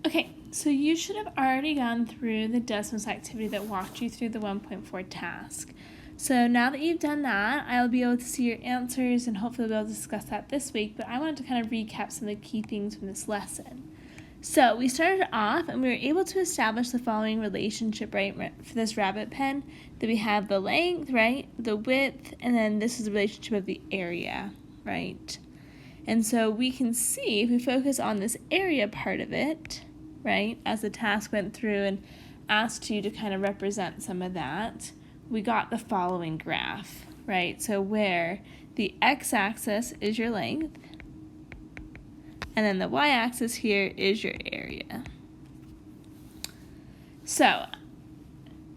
Okay, so you should have already gone through the Desmos activity that walked you through the 1.4 task. So now that you've done that, I'll be able to see your answers and hopefully we'll be able to discuss that this week, but I wanted to kind of recap some of the key things from this lesson. So we started off and we were able to establish the following relationship, right, for this rabbit pen, that we have the length, right, the width, and then this is the relationship of the area, right? And so we can see, if we focus on this area part of it, right, as the task went through and asked you to kind of represent some of that, we got the following graph, right? So where the x-axis is your length, and then the y-axis here is your area. So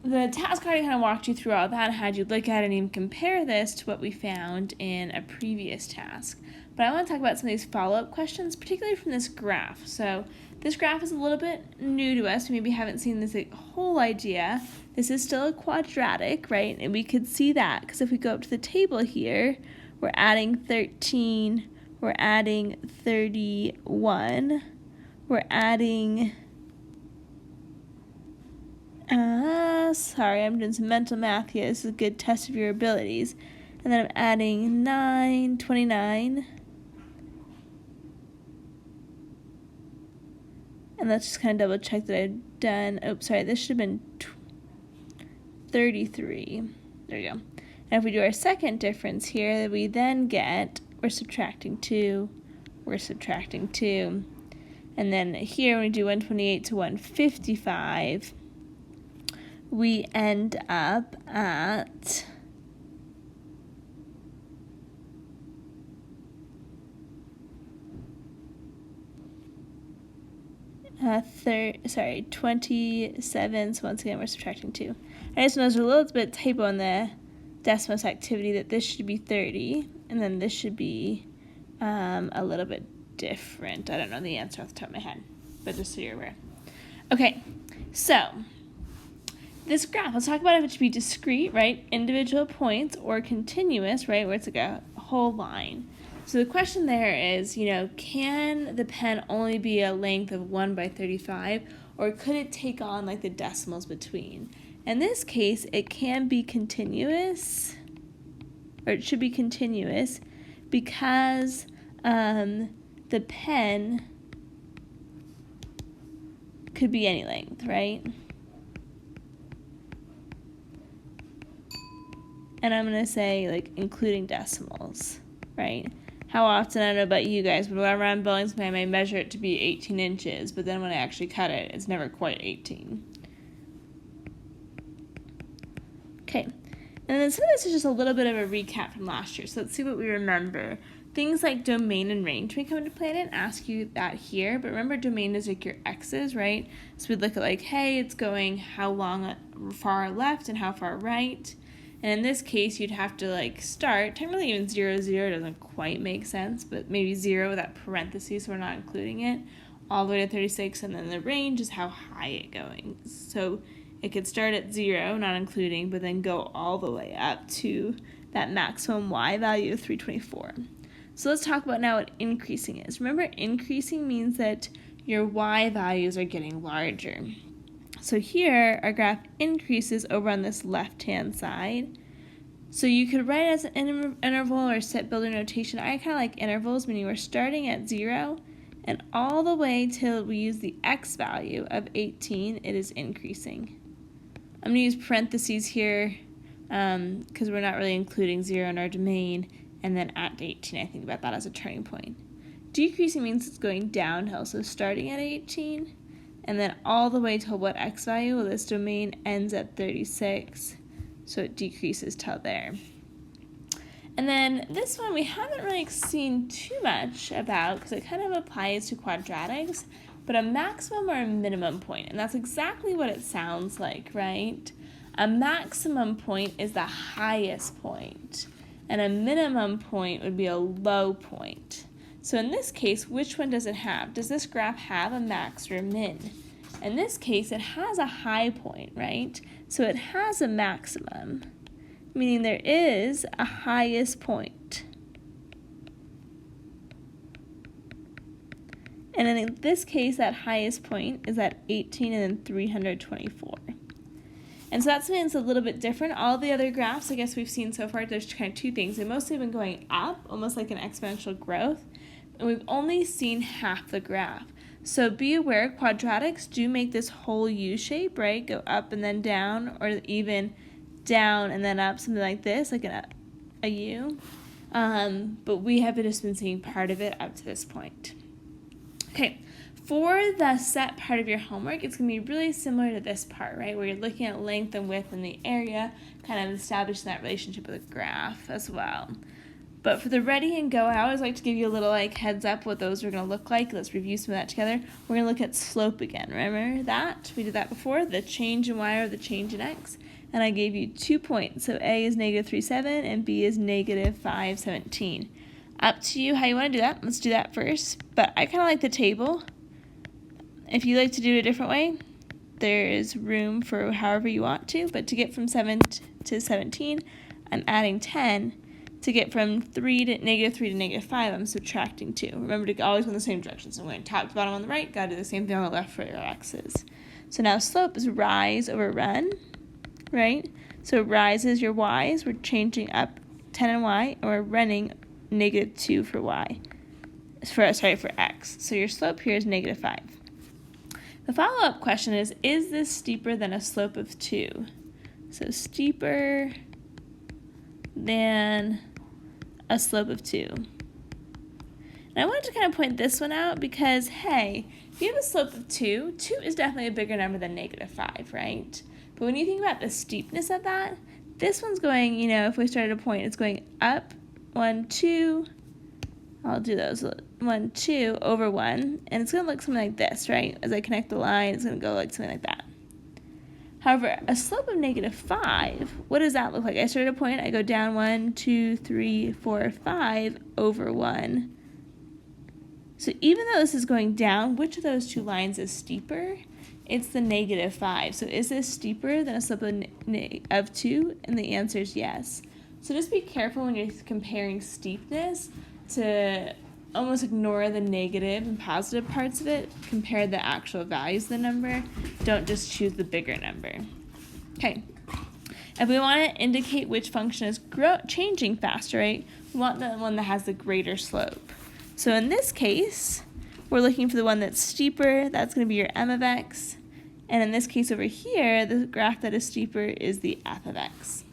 the task already kind of walked you through all that and had you look at it and even compare this to what we found in a previous task. But I want to talk about some of these follow-up questions, particularly from this graph. So this graph is a little bit new to us. We maybe haven't seen this whole idea. This is still a quadratic, right? And we could see that because if we go up to the table here, we're adding 13, we're adding 31, we're adding, sorry, I'm doing some mental math here. This is a good test of your abilities. And then I'm adding 9, 29. And let's just kind of double check that I've done, oops, sorry, this should have been 33. There you go. And if we do our second difference here, we then get, we're subtracting 2, we're subtracting 2. And then here, when we do 128 to 155, we end up at 27, so once again we're subtracting 2. I just noticed a little bit typo in the Desmos activity that this should be 30, and then this should be a little bit different. I don't know the answer off the top of my head, but just so you're aware. Okay, so this graph, let's talk about if it should be discrete, right, individual points, or continuous, right, where it's like a whole line. So the question there is, can the pen only be a length of 1/35, or could it take on like the decimals between? In this case, it can be continuous, or it should be continuous, because the pen could be any length, right? And I'm going to say, like, including decimals, right? How often, I don't know about you guys, but whenever I'm building something, I may measure it to be 18 inches, but then when I actually cut it, it's never quite 18. Okay, and then some of this is just a little bit of a recap from last year, so let's see what we remember. Things like domain and range may come into play. I didn't ask you that here, but remember domain is like your x's, right? So we'd look at like, hey, it's going how long far left and how far right. And in this case, you'd have to like start, technically even 0, 0 doesn't quite make sense, but maybe 0 without parentheses, so we're not including it, all the way to 36, and then the range is how high it's going. So it could start at 0, not including, but then go all the way up to that maximum y value of 324. So let's talk about now what increasing is. Remember, increasing means that your y values are getting larger. So here, our graph increases over on this left-hand side. So you could write it as an interval or set builder notation. I kind of like intervals, meaning we're starting at 0, and all the way till we use the x value of 18, it is increasing. I'm going to use parentheses here because we're not really including 0 in our domain, and then at 18, I think about that as a turning point. Decreasing means it's going downhill, so starting at 18, and then all the way to what x value? Well, this domain ends at 36, so it decreases till there. And then this one we haven't really seen too much about because it kind of applies to quadratics, but a maximum or a minimum point, and that's exactly what it sounds like, right? A maximum point is the highest point, and a minimum point would be a low point. So in this case, which one does it have? Does this graph have a max or a min? In this case, it has a high point, right? So it has a maximum, meaning there is a highest point. And then in this case, that highest point is at 18 and then 324. And so that's something that's a little bit different. All the other graphs, I guess we've seen so far, there's kind of two things. They've mostly been going up, almost like an exponential growth, and we've only seen half the graph. So be aware, quadratics do make this whole U shape, right? Go up and then down, or even down and then up, something like this, like a U. But we have just been seeing part of it up to this point. Okay. For the set part of your homework, it's going to be really similar to this part, right, where you're looking at length and width in the area, kind of establishing that relationship with the graph as well. But for the ready and go, I always like to give you a little heads up what those are going to look like. Let's review some of that together. We're going to look at slope again. Remember that? We did that before, the change in y or the change in x. And I gave you 2 points. So A is negative 3.7 and B is negative 5.17. Up to you how you want to do that. Let's do that first. But I kind of like the table. If you like to do it a different way, there is room for however you want to, but to get from 7 to 17, I'm adding 10. To get from negative 3 to negative 5, I'm subtracting 2. Remember to always go in the same direction. So I'm going top to bottom on the right, got to do the same thing on the left for your x's. So now slope is rise over run, right? So rise is your y's. We're changing up 10 and y, and we're running negative 2 for y. For x. So your slope here is negative 5. The follow-up question is this steeper than a slope of 2? So steeper than a slope of 2. And I wanted to kind of point this one out because, hey, if you have a slope of 2, 2 is definitely a bigger number than negative 5, right? But when you think about the steepness of that, this one's going, if we started a point, it's going up 1, 2, I'll do those 1, 2 over 1, and it's going to look something like this, right? As I connect the line, it's going to go like something like that. However, a slope of negative 5, what does that look like? I start at a point, I go down 1, 2, 3, 4, 5 over 1. So even though this is going down, which of those two lines is steeper? It's the negative 5. So is this steeper than a slope of 2? And the answer is yes. So just be careful when you're comparing steepness to almost ignore the negative and positive parts of it. Compare the actual values of the number. Don't just choose the bigger number. Okay. If we want to indicate which function is changing faster, right, we want the one that has the greater slope. So in this case, we're looking for the one that's steeper. That's going to be your m of x. And in this case over here, the graph that is steeper is the f of x.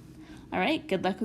All right, good luck with